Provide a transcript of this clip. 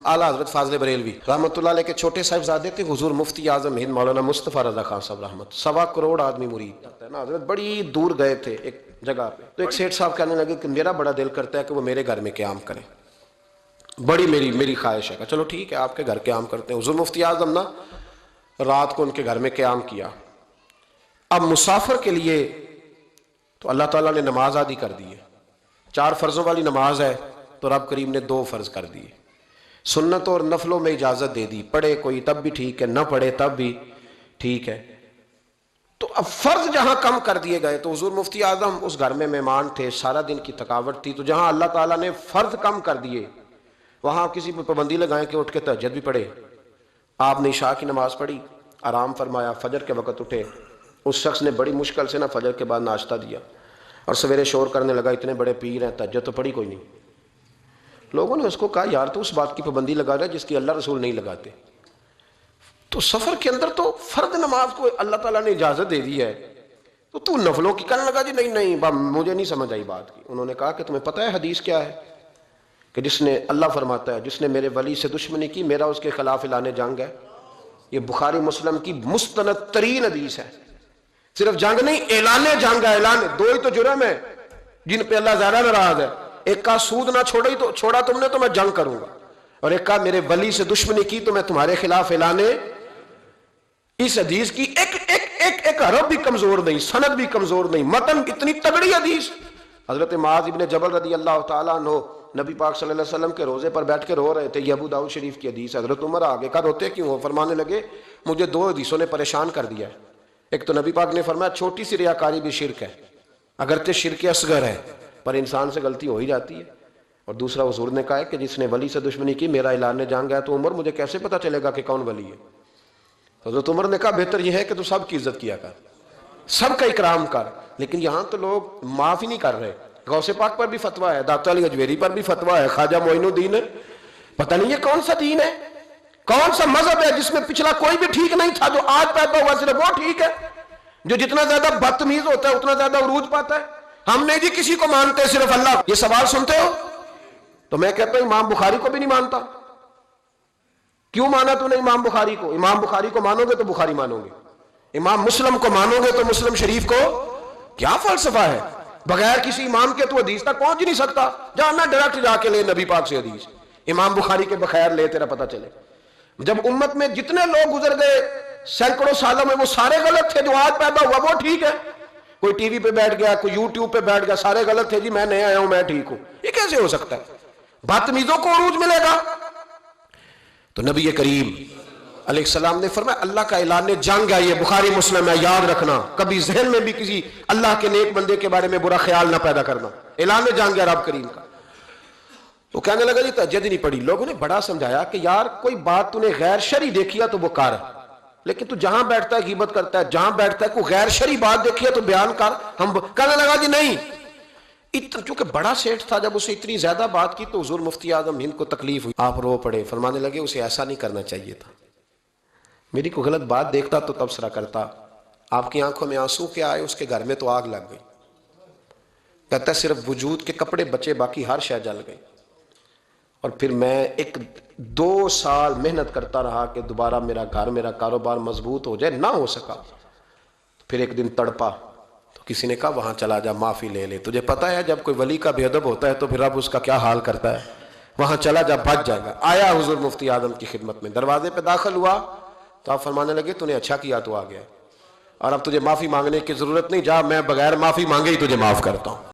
आला हजरत फाजल बरेलवी रहमतुल्लाह अलैह के छोटे साहिबजादे थे हुजूर मुफ्ती आजम हिंद मौलाना मुस्तफ़ा रज़ा खान साहब रहमत 1.25 करोड़ आदमी मुरीद है ना। हजरत बड़ी दूर गए थे एक जगह पे, तो एक सेठ साहब कहने लगे कि मेरा बड़ा दिल करता है कि वो मेरे घर में क़याम करें, बड़ी मेरी ख्वाहिश है। चलो ठीक है, आपके घर क़याम करते हैं। हुजूर मुफ्ती आजम ना रात को उनके घर में क़याम किया। अब मुसाफिर के लिए तो अल्लाह ताला ने नमाज आदि कर दी है। 4 फर्जों वाली नमाज है तो रब करीम ने 2 फर्ज कर दिए। सुन्नत और नफलों में इजाजत दे दी, पढ़े कोई तब भी ठीक है, न पढ़े तब भी ठीक है। तो अब फर्ज जहां कम कर दिए गए तो हुजूर मुफ्ती आजम उस घर में मेहमान थे, सारा दिन की थकावट थी, तो जहां अल्लाह ताला ने फर्ज कम कर दिए वहां किसी पर पाबंदी लगाएं कि उठ के तहज्जुद भी पढ़े। आपने इशा की नमाज पढ़ी, आराम फरमाया, फजर के वक़्त उठे। उस शख्स ने बड़ी मुश्किल से ना फजर के बाद नाश्ता दिया और सवेरे शोर करने लगा, इतने बड़े पीर हैं, तहज्जुद तो पढ़ी कोई नहीं। लोगों ने उसको कहा, यार तो उस बात की पाबंदी लगा रहा है जिसकी अल्लाह रसूल नहीं लगाते। तो सफर के अंदर तो फर्द नमाज को अल्लाह ताला ने इजाजत दे दी है, तो तू नफलों की कहने लगा। जी नहीं मुझे नहीं समझ आई बात की। उन्होंने कहा कि तुम्हें पता है हदीस क्या है कि जिसने, अल्लाह फरमाता है, जिसने मेरे वली से दुश्मनी की मेरा उसके खिलाफ ऐलान जंग है। ये बुखारी मुस्लिम की मुस्तनद तरीन हदीस है। सिर्फ जंग नहीं, ऐलान जंग है। ऐलान 2 ही तो जुर्म है जिन पे अल्लाह ज्यादा नाराज है। एक का सूद ना छोड़ा तुमने तो मैं जंग करूंगा, और एक का मेरे वली से दुश्मनी की तो मैं तुम्हारे खिलाफ ऐलाने। इस हदीस की एक हरफ भी कमजोर नहीं, सनद भी कमजोर नहीं, मतन इतनी तगड़ी हदीस। हजरत मुआज इब्ने जबल रदी अल्लाह ताला अन्हु नबी पाक सल्लल्लाहु अलैहि वसल्लम के रोजे पर बैठ के रो रहे थे। ये अबू दाऊद शरीफ की हदीस। हजरत उमर आगे का रोते क्यों हो? फरमाने लगे मुझे 2 हदीसों ने परेशान कर दिया। एक तो नबी पाक ने फरमाया छोटी सी रियाकारी भी शिरक है, अगरचे शिरक असगर है पर इंसान से गलती हो ही जाती है। और दूसरा हुजूर ने कहा है कि जिसने वली से दुश्मनी की मेरा ऐलान जंग है। तो उमर मुझे कैसे पता चलेगा कि कौन वली है? तो हज़रत उमर ने कहा बेहतर यह है कि तू सबकी इज्जत किया कर, सबका इकराम कर। लेकिन यहां तो लोग माफ ही नहीं कर रहे। गौसे पाक पर भी फतवा है, दाता अली अजमेरी पर भी फतवा है, ख्वाजा मोइनुद्दीन है। पता नहीं ये कौन सा दीन है, कौन सा मजहब है जिसमें पिछला कोई भी ठीक नहीं था, जो आज पैदा हुआ सिर्फ वो ठीक है। जो जितना ज्यादा बदतमीज होता है उतना ज्यादा उरूज पाता है। हम नहीं जी किसी को मानते, सिर्फ अल्लाह। ये सवाल सुनते हो तो मैं कहता हूं इमाम बुखारी को भी नहीं मानता। क्यों माना तूने इमाम बुखारी को? इमाम बुखारी को मानोगे तो बुखारी मानोगे, इमाम मुस्लिम को मानोगे तो मुस्लिम शरीफ को। क्या फलसफा है? बगैर किसी इमाम के तो हदीस तक पहुंच ही नहीं सकता। जाना डायरेक्ट जाके ले नबी पाक से हदीस, इमाम बुखारी के बगैर ले, तेरा पता चले। जब उम्मत में जितने लोग गुजर गए सैकड़ों सालों में, वो सारे गलत थे। जो आज पैदा हुआ वो ठीक है। कोई टीवी पे बैठ गया, कोई यूट्यूब पे बैठ गया, सारे गलत थे जी, मैं नया आया हूं, मैं ठीक हूं। ये कैसे हो सकता है? बदतमीजों को उरूज मिलेगा। तो नबी करीम अलैहिस्सलाम ने फरमाया अल्लाह का ऐलान जंग है। ये बुखारी मुस्लिम है, याद रखना। कभी जहन में भी किसी अल्लाह के नेक बंदे के बारे में बुरा ख्याल ना पैदा करना। ऐलान जंग है रब करीम का। तो कहने लगा जी तहज्जुद नहीं पड़ी। लोगों ने बड़ा समझाया कि यार कोई बात तूने गैर शरी देखी है तो वो कर, लेकिन तू जहां बैठता है गीबत करता है, जहां बैठता है कोई गैर शरी बात देखी है तो बयान कर। हम कहने लगा जी नहीं। चूंकि बड़ा सेठ था, जब उसे इतनी ज्यादा बात की तो हुजूर मुफ्ती आजम हिंद को तकलीफ हुई। आप रो पड़े, फरमाने लगे उसे ऐसा नहीं करना चाहिए था। मेरी कोई गलत बात देखता तो तबसरा करता। आपकी आंखों में आंसू क्या आए? उसके घर में तो आग लग गई। कहता सिर्फ वजूद के कपड़े बचे, बाकी हर शय जल गई। और फिर मैं 2 साल मेहनत करता रहा कि दोबारा मेरा घर, मेरा कारोबार मजबूत हो जाए, ना हो सका। फिर एक दिन तड़पा तो किसी ने कहा वहां चला जा, माफी ले ले। तुझे पता है जब कोई वली का बेअदब होता है तो फिर रब उसका क्या हाल करता है। वहां चला जा, बच जाएगा। आया हुजूर मुफ्ती आजम की खिदमत में, दरवाजे पे दाखिल हुआ तो आप फरमाने लगे तूने अच्छा किया तो आ गया, और अब तुझे माफी मांगने की जरूरत नहीं, जा मैं बगैर माफी मांगे ही तुझे माफ करता हूं।